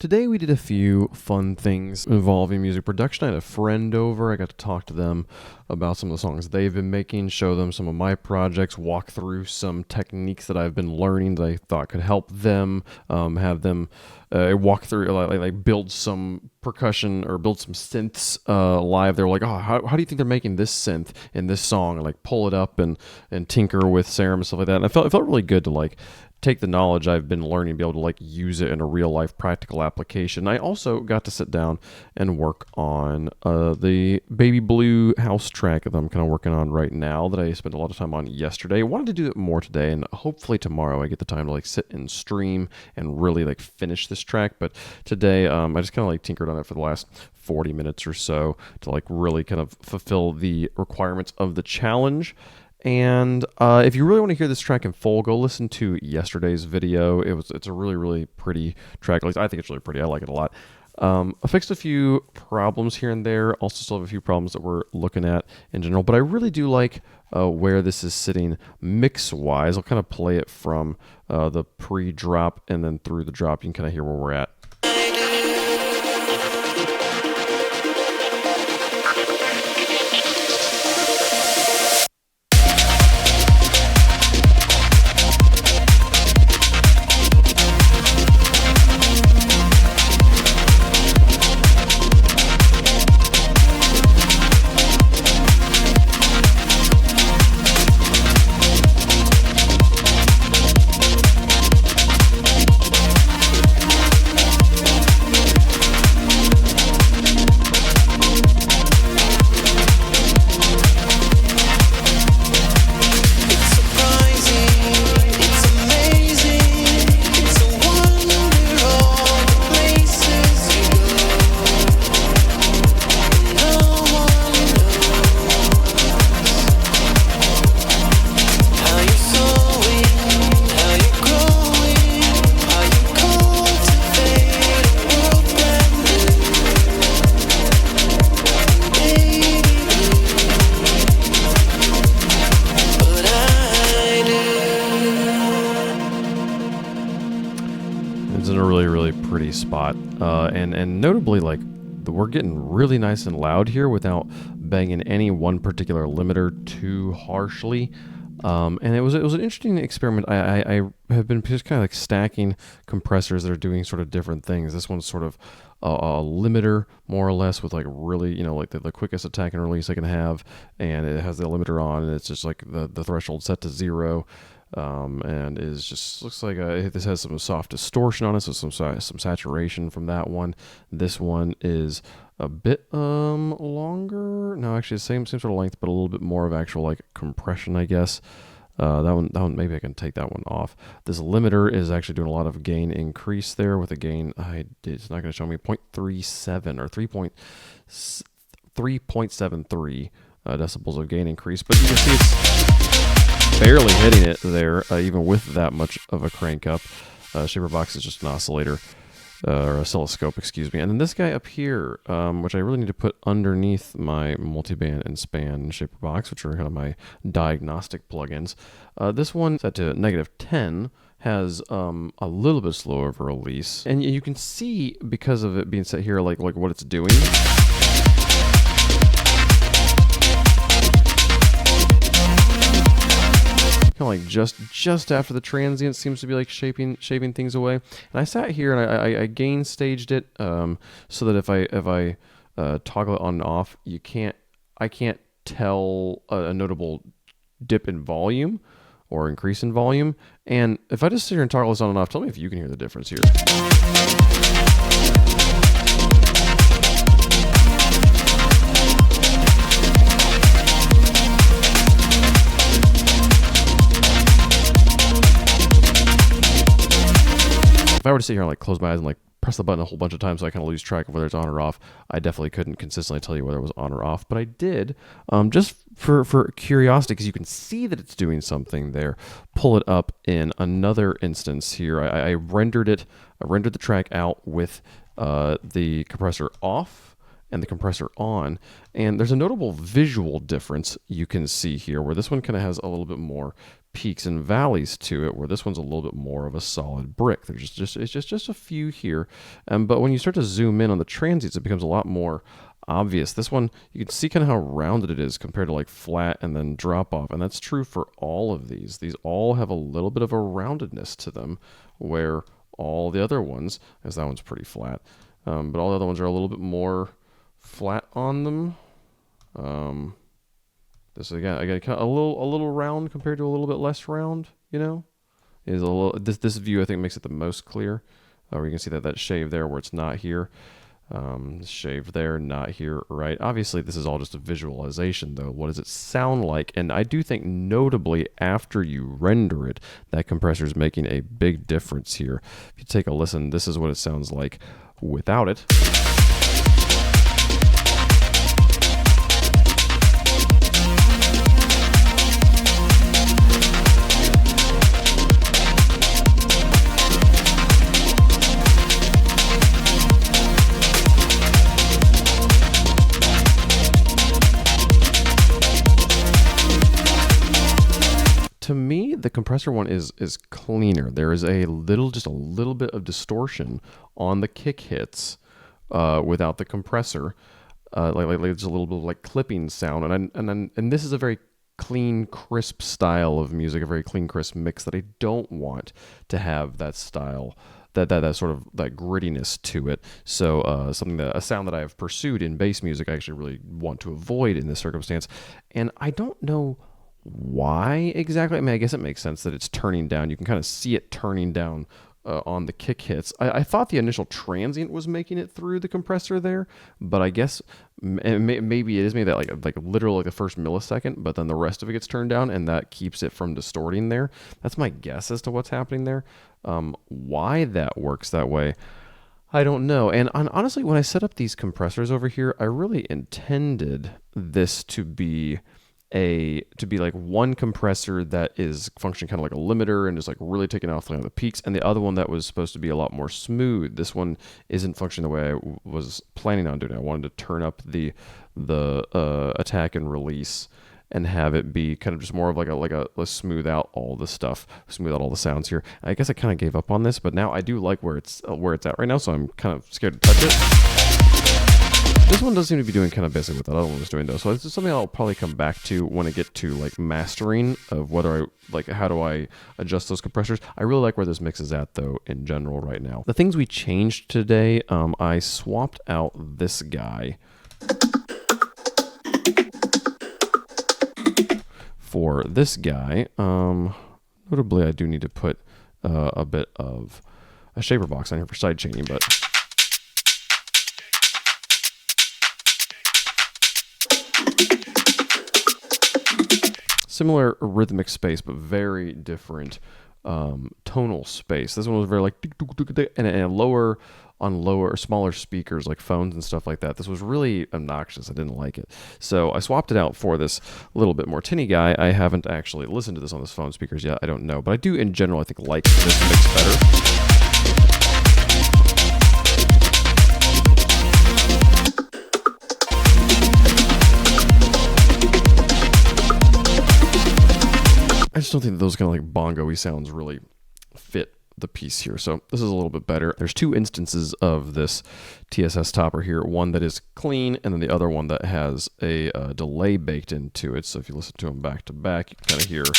Today we did a few fun things involving music production. I had a friend over. I got to talk to them about some of the songs they've been making, show them some of my projects, walk through some techniques that I've been learning that I thought could help them, have them walk through, like build some percussion or build some synths live. They were like, oh, how do you think they're making this synth in this song? And like pull it up and tinker with Serum and stuff like that. And it felt really good to like take the knowledge I've been learning, be able to like use it in a real life practical application. I also got to sit down and work on the Baby Blue house track that I'm kind of working on right now that I spent a lot of time on yesterday. I wanted to do it more today, and hopefully tomorrow I get the time to like sit and stream and really like finish this track. But today I just kind of like tinkered on it for the last 40 minutes or so to like really kind of fulfill the requirements of the challenge. And if you really want to hear this track in full, go listen to yesterday's video. It's a really pretty track. At least I think it's really pretty. I like it a lot. I fixed a few problems here and there. Also still have a few problems that we're looking at in general. But I really do like where this is sitting mix-wise. I'll kind of play it from the pre-drop and then through the drop. You can kind of hear where we're at. It's in a really pretty spot, and notably, like we're getting really nice and loud here without banging any one particular limiter too harshly. And it was an interesting experiment. I have been just kind of like stacking compressors that are doing sort of different things. This one's sort of a limiter more or less with like really, like the quickest attack and release I can have, and it has the limiter on, and it's just like the threshold set to 0. And is just looks like this has some soft distortion on it, so some saturation from that one. This one is a bit longer. No, actually the same sort of length, but a little bit more of actual like compression, I guess. That one maybe I can take that one off. This limiter is actually doing a lot of gain increase there with a gain. It's not going to show me 0.37 or 3.73 decibels of gain increase, but you can see it's barely hitting it there, even with that much of a crank up. Shaper box is just an oscillator, or oscilloscope, excuse me. And then this guy up here, which I really need to put underneath my multiband and span shaper box, which are kind of my diagnostic plugins. This one set to -10 has a little bit slower of a release, and you can see because of it being set here, like what it's doing. Kind of like just after the transient seems to be like shaping things away. And I sat here and I gain staged it so that if I toggle it on and off, I can't tell a notable dip in volume or increase in volume. And if I just sit here and toggle this on and off, tell me if you can hear the difference here. If I were to sit here and like close my eyes and like press the button a whole bunch of times so I kind of lose track of whether it's on or off, I definitely couldn't consistently tell you whether it was on or off, but I did, just for curiosity, because you can see that it's doing something there. Pull it up in another instance here. I rendered the track out with the compressor off and the compressor on, and there's a notable visual difference you can see here where this one kind of has a little bit more peaks and valleys to it, where this one's a little bit more of a solid brick. There's just a few here, but when you start to zoom in on the transients, it becomes a lot more obvious. This one, you can see kind of how rounded it is compared to like flat and then drop off, and that's true for all of these. These all have a little bit of a roundedness to them, where all the other ones, as that one's pretty flat, but all the other ones are a little bit more flat on them. This again kind of a little round compared to a little bit less round. You know, is a little. This view I think makes it the most clear. Where you can see that shave there where it's not here. Shave there, not here, right? Obviously, this is all just a visualization, though. What does it sound like? And I do think, notably, after you render it, that compressor is making a big difference here. If you take a listen, this is what it sounds like without it. To me, the compressor one is cleaner. There is just a little bit of distortion on the kick hits without the compressor. Like there's a little bit of like clipping sound, and this is a very clean, crisp style of music, a very clean, crisp mix that I don't want to have that style. That sort of that grittiness to it. So a sound that I have pursued in bass music, I actually really want to avoid in this circumstance, and I don't know why exactly. I mean, I guess it makes sense that it's turning down. You can kind of see it turning down on the kick hits. I thought the initial transient was making it through the compressor there, but I guess maybe it is maybe that like literally like the first millisecond, but then the rest of it gets turned down, and that keeps it from distorting there. That's my guess as to what's happening there. Why that works that way, I don't know. And honestly, when I set up these compressors over here, I really intended this to be like one compressor that is functioning kind of like a limiter and just like really taking off the peaks, and the other one that was supposed to be a lot more smooth. This one isn't functioning the way I was planning on doing it. I wanted to turn up the attack and release and have it be kind of just more of let's smooth out all the stuff, smooth out all the sounds here. I guess I kind of gave up on this, but now I do like where it's at right now, so I'm kind of scared to touch it. This one does seem to be doing kind of basically what that other one was doing, though. So this is something I'll probably come back to when I get to like mastering of whether how do I adjust those compressors. I really like where this mix is at, though, in general right now. The things we changed today, I swapped out this guy for this guy. Notably, I do need to put a bit of a shaper box on here for side chaining, but similar rhythmic space, but very different tonal space. This one was very like and lower on smaller speakers like phones and stuff like that. This was really obnoxious. I didn't like it. So I swapped it out for this little bit more tinny guy. I haven't actually listened to this on this phone speakers yet. I don't know. But I do in general, I think, like this mix better. I just don't think that those kind of like bongo-y sounds really fit the piece here. So this is a little bit better. There's two instances of this TSS topper here. One that is clean, and then the other one that has a delay baked into it. So if you listen to them back to back, you can kind of hear. It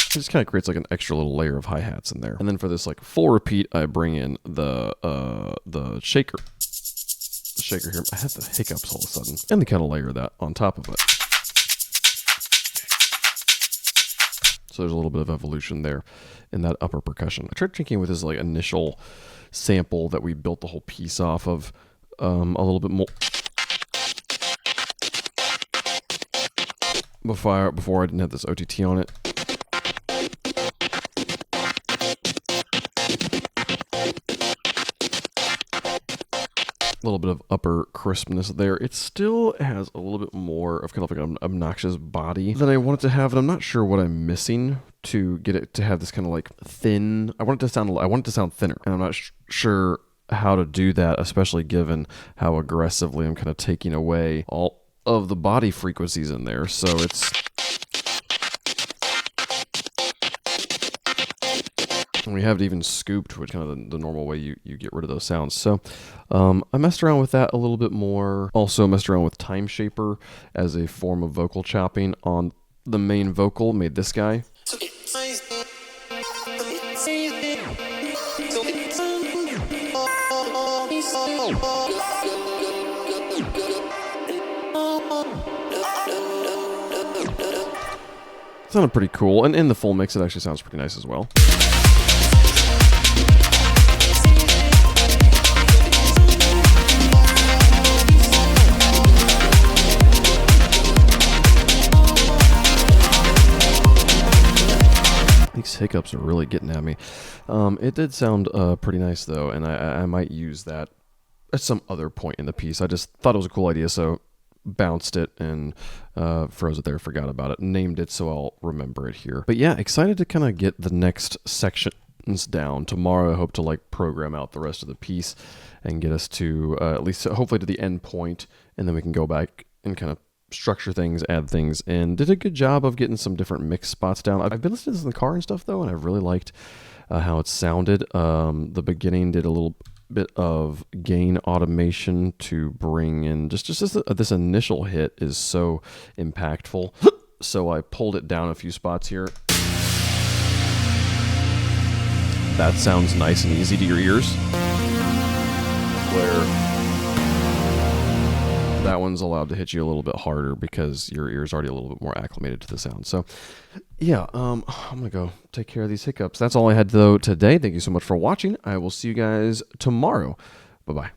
just kind of creates like an extra little layer of hi-hats in there. And then for this like full repeat, I bring in the shaker. Shaker here. I have the hiccups all of a sudden, and they kind of layer that on top of it. So there's a little bit of evolution there in that upper percussion. I tried drinking with this like initial sample that we built the whole piece off of a little bit more before I didn't have this OTT on it. A little bit of upper crispness there. It still has a little bit more of kind of like an obnoxious body than I want it to have, and I'm not sure what I'm missing to get it to have this kind of like thin. I want it to sound thinner, and I'm not sure how to do that, especially given how aggressively I'm kind of taking away all of the body frequencies in there. So it's, and we have it even scooped, which kind of the normal way you get rid of those sounds. So I messed around with that a little bit more. Also messed around with Time Shaper as a form of vocal chopping on the main vocal. Made this guy. Sounded pretty cool, and in the full mix it actually sounds pretty nice as well. These hiccups are really getting at me. It did sound pretty nice though, and I might use that at some other point in the piece. I just thought it was a cool idea, so bounced it and froze it there, forgot about it, named it so I'll remember it here. But yeah, excited to kind of get the next sections down. Tomorrow I hope to like program out the rest of the piece and get us to at least hopefully to the end point, and then we can go back and kind of structure things, add things, and did a good job of getting some different mix spots down. I've been listening to this in the car and stuff though, and I've really liked how it sounded. The beginning did a little bit of gain automation to bring in just this initial hit is so impactful. So I pulled it down a few spots here. That sounds nice and easy to your ears, where that one's allowed to hit you a little bit harder because your ear's already a little bit more acclimated to the sound. So yeah, I'm gonna go take care of these hiccups. That's all I had though today. Thank you so much for watching. I will see you guys tomorrow. Bye-bye.